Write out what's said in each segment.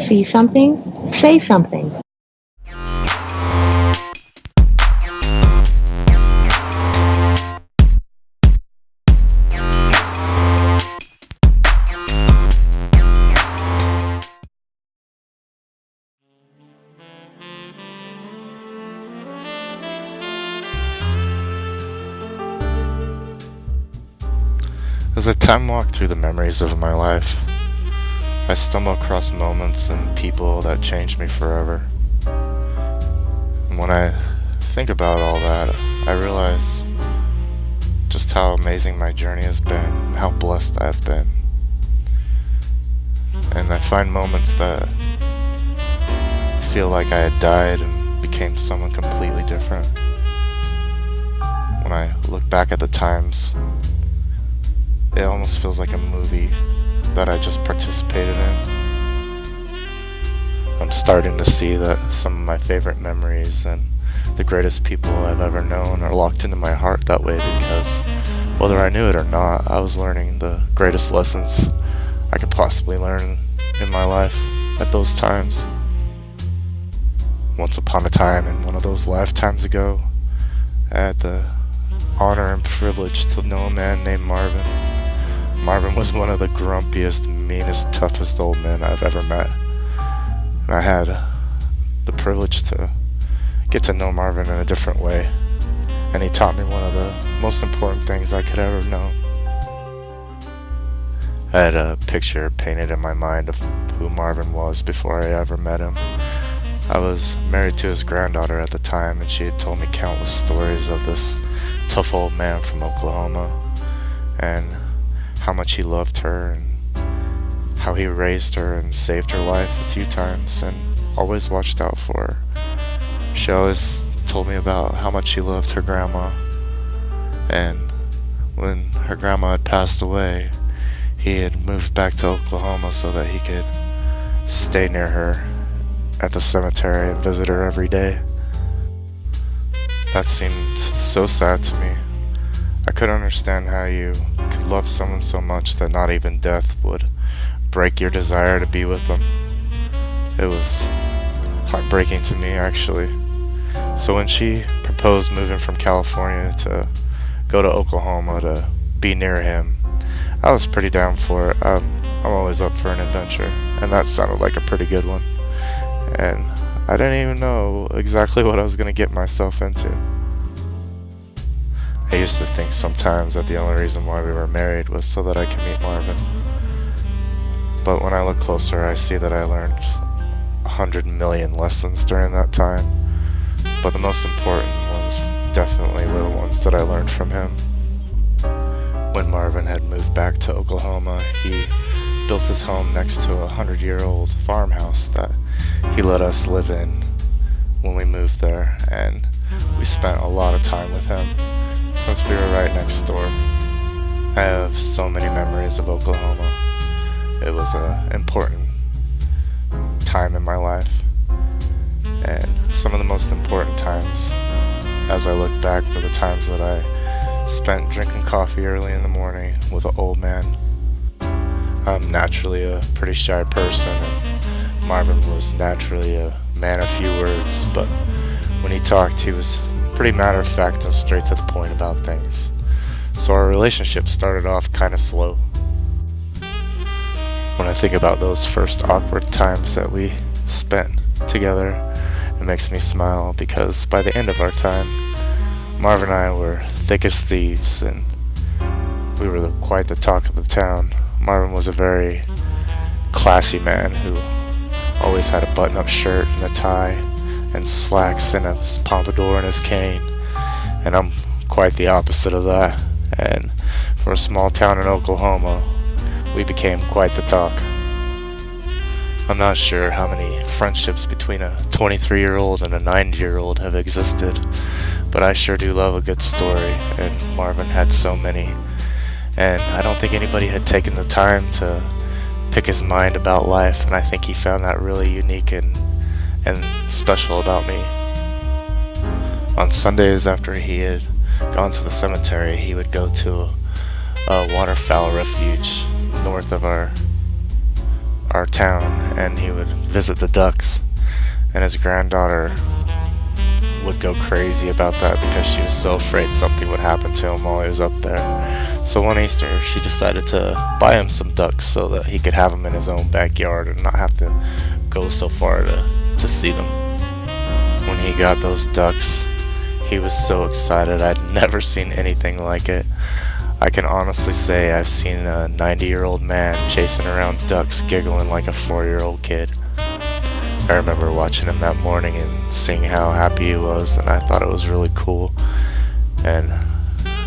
See something? Say something. As I time walk through the memories of my life, I stumble across moments and people that changed me forever. And when I think about all that, I realize just how amazing my journey has been and how blessed I've been. And I find moments that feel like I had died and became someone completely different. When I look back at the times, it almost feels like a movie that I just participated in. I'm starting to see that some of my favorite memories and the greatest people I've ever known are locked into my heart that way because, whether I knew it or not, I was learning the greatest lessons I could possibly learn in my life at those times. Once upon a time, in one of those lifetimes ago, I had the honor and privilege to know a man named Marvin. Marvin was one of the grumpiest, meanest, toughest old men I've ever met. And I had the privilege to get to know Marvin in a different way. And he taught me one of the most important things I could ever know. I had a picture painted in my mind of who Marvin was before I ever met him. I was married to his granddaughter at the time, and she had told me countless stories of this tough old man from Oklahoma, and how much he loved her, and how he raised her and saved her life a few times and always watched out for her. She always told me about how much she loved her grandma, and when her grandma had passed away, he had moved back to Oklahoma so that he could stay near her at the cemetery and visit her every day. That seemed so sad to me. I couldn't understand how you could love someone so much that not even death would break your desire to be with them. It was heartbreaking to me, actually. So when she proposed moving from California to go to Oklahoma to be near him, I was pretty down for it. I'm always up for an adventure, and that sounded like a pretty good one. And I didn't even know exactly what I was going to get myself into. I used to think sometimes that the only reason why we were married was so that I could meet Marvin. But when I look closer, I see that I learned 100 million lessons during that time. But the most important ones definitely were the ones that I learned from him. When Marvin had moved back to Oklahoma, he built his home next to a 100-year-old farmhouse that he let us live in when we moved there, and we spent a lot of time with him since we were right next door. I have so many memories of Oklahoma. It was an important time in my life, and some of the most important times as I look back were the times that I spent drinking coffee early in the morning with an old man. I'm naturally a pretty shy person, and Marvin was naturally a man of few words, but when he talked, he was pretty matter of fact and straight to the point about things. So our relationship started off kind of slow. When I think about those first awkward times that we spent together, it makes me smile because by the end of our time, Marvin and I were thick as thieves, and we were quite the talk of the town. Marvin was a very classy man who always had a button-up shirt and a tie and slacks and a pompadour and his cane, and I'm quite the opposite of that. And for a small town in Oklahoma, we became quite the talk. I'm not sure how many friendships between a 23-year-old and a 90-year-old have existed, but I sure do love a good story, and Marvin had so many. And I don't think anybody had taken the time to pick his mind about life, and I think he found that really unique and special about me. On Sundays after he had gone to the cemetery, he would go to a waterfowl refuge north of our our town and he would visit the ducks, and his granddaughter would go crazy about that because she was so afraid something would happen to him while he was up there. So one Easter, she decided to buy him some ducks so that he could have them in his own backyard and not have to go so far to see them. When he got those ducks, he was so excited. I'd never seen anything like it. I can honestly say I've seen a 90-year-old man chasing around ducks giggling like a 4-year-old kid. I remember watching him that morning and seeing how happy he was, and I thought it was really cool. And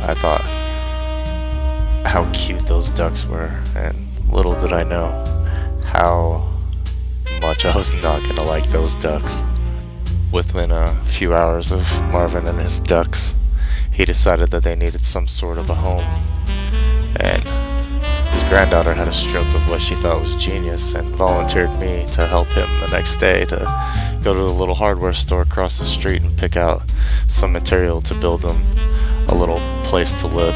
I thought how cute those ducks were, and little did I know how much I was not gonna like those ducks. Within a few hours of Marvin and his ducks, he decided that they needed some sort of a home, and his granddaughter had a stroke of what she thought was genius and volunteered me to help him the next day to go to the little hardware store across the street and pick out some material to build them a little place to live.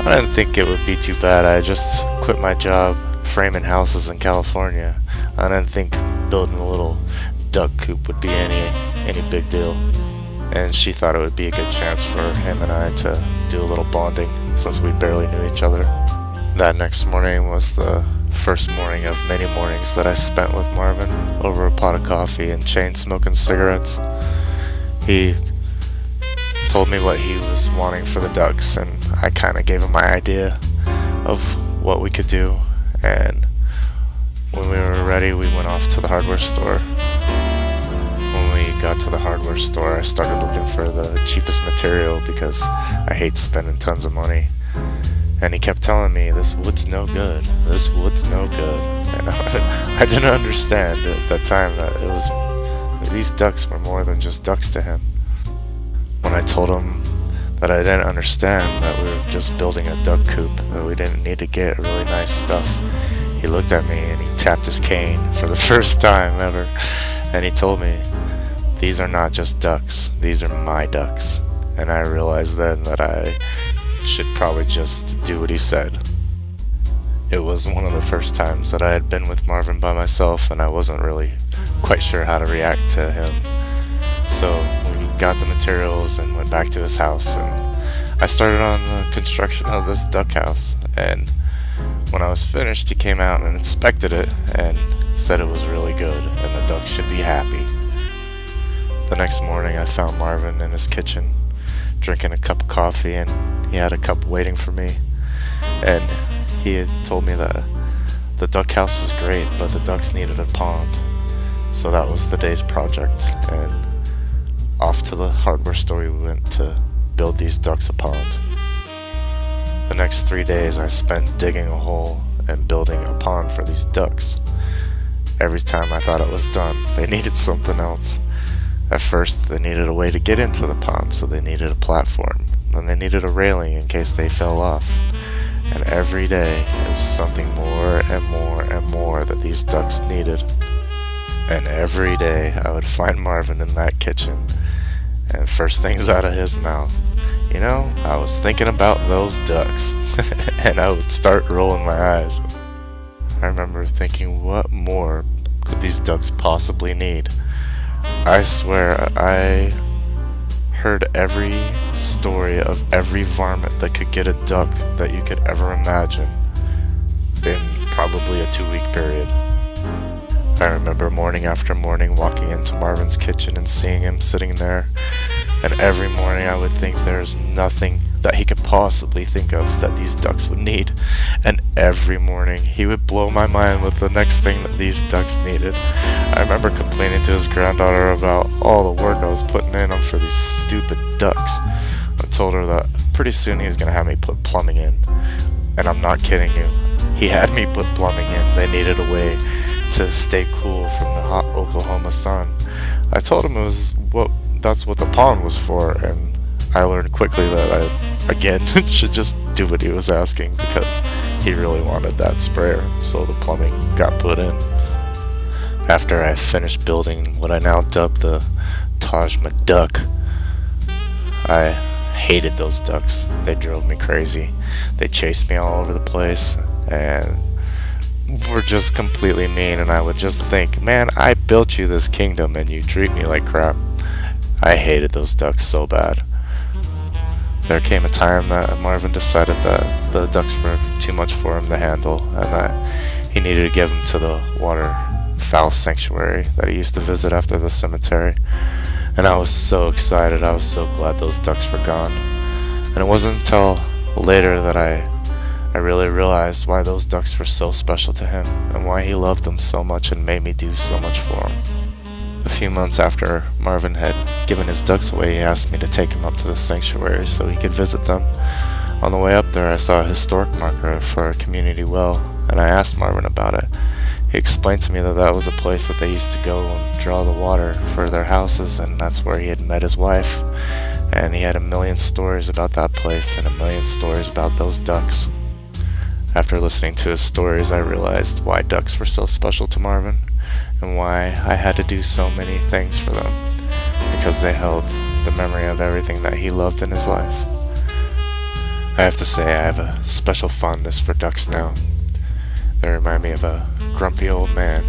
I didn't think it would be too bad. I just quit my job framing houses in California. I didn't think building a little duck coop would be any big deal. And she thought it would be a good chance for him and I to do a little bonding since we barely knew each other. That next morning was the first morning of many mornings that I spent with Marvin over a pot of coffee and chain smoking cigarettes. He told me what he was wanting for the ducks, and I kind of gave him my idea of what we could do. And when we were ready, we went off to the hardware store. When we got to the hardware store, I started looking for the cheapest material because I hate spending tons of money. And he kept telling me, this wood's no good, this wood's no good. And I didn't understand at that time that these ducks were more than just ducks to him. When I told him that I didn't understand that we were just building a duck coop, that we didn't need to get really nice stuff, he looked at me and he tapped his cane for the first time ever. And he told me, these are not just ducks, these are my ducks. And I realized then that I should probably just do what he said. It was one of the first times that I had been with Marvin by myself, and I wasn't really quite sure how to react to him. So we got the materials and went back to his house, and I started on the construction of this duck house. And when I was finished, he came out and inspected it and said it was really good and the ducks should be happy. The next morning I found Marvin in his kitchen drinking a cup of coffee, and he had a cup waiting for me. And he had told me that the duck house was great, but the ducks needed a pond. So that was the day's project, and off to the hardware store we went to build these ducks a pond. The next 3 days I spent digging a hole and building a pond for these ducks. Every time I thought it was done, they needed something else. At first, they needed a way to get into the pond, so they needed a platform. Then they needed a railing in case they fell off. And every day, it was something more and more and more that these ducks needed. And every day, I would find Marvin in that kitchen, and first things out of his mouth, you know, I was thinking about those ducks. And I would start rolling my eyes. I remember thinking, what more could these ducks possibly need? I swear, I heard every story of every varmint that could get a duck that you could ever imagine in probably a 2-week period. I remember morning after morning walking into Marvin's kitchen and seeing him sitting there, and every morning I would think there's nothing that he could possibly think of that these ducks would need, and every morning he would blow my mind with the next thing that these ducks needed. I remember complaining to his granddaughter about all the work I was putting in for these stupid ducks. I told her that pretty soon he was going to have me put plumbing in, and I'm not kidding you. He had me put plumbing in. They needed a way to stay cool from the hot Oklahoma sun. I told him that's what the pond was for, and I learned quickly that I, again, should just do what he was asking because he really wanted that sprayer, so the plumbing got put in. After I finished building what I now dub the Taj Duck, I hated those ducks. They drove me crazy. They chased me all over the place, and were just completely mean, and I would just think, man, I built you this kingdom and you treat me like crap. I hated those ducks so bad. There came a time that Marvin decided that the ducks were too much for him to handle, and that he needed to give them to the waterfowl sanctuary that he used to visit after the cemetery. And I was so excited. I was so glad those ducks were gone. And it wasn't until later that I really realized why those ducks were so special to him, and why he loved them so much and made me do so much for him. A few months after Marvin had given his ducks away, he asked me to take him up to the sanctuary so he could visit them. On the way up there, I saw a historic marker for a community well, and I asked Marvin about it. He explained to me that that was a place that they used to go and draw the water for their houses, and that's where he had met his wife. And he had a million stories about that place and a million stories about those ducks. After listening to his stories, I realized why ducks were so special to Marvin, and why I had to do so many things for them, because they held the memory of everything that he loved in his life. I have to say, I have a special fondness for ducks now. They remind me of a grumpy old man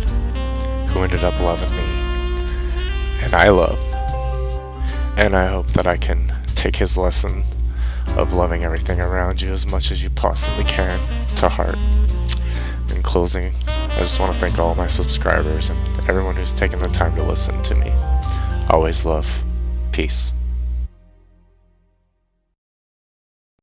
who ended up loving me, and I love. And I hope that I can take his lesson of loving everything around you as much as you possibly can to heart. In closing, I just want to thank all my subscribers and everyone who's taken the time to listen to me. Always love. Peace.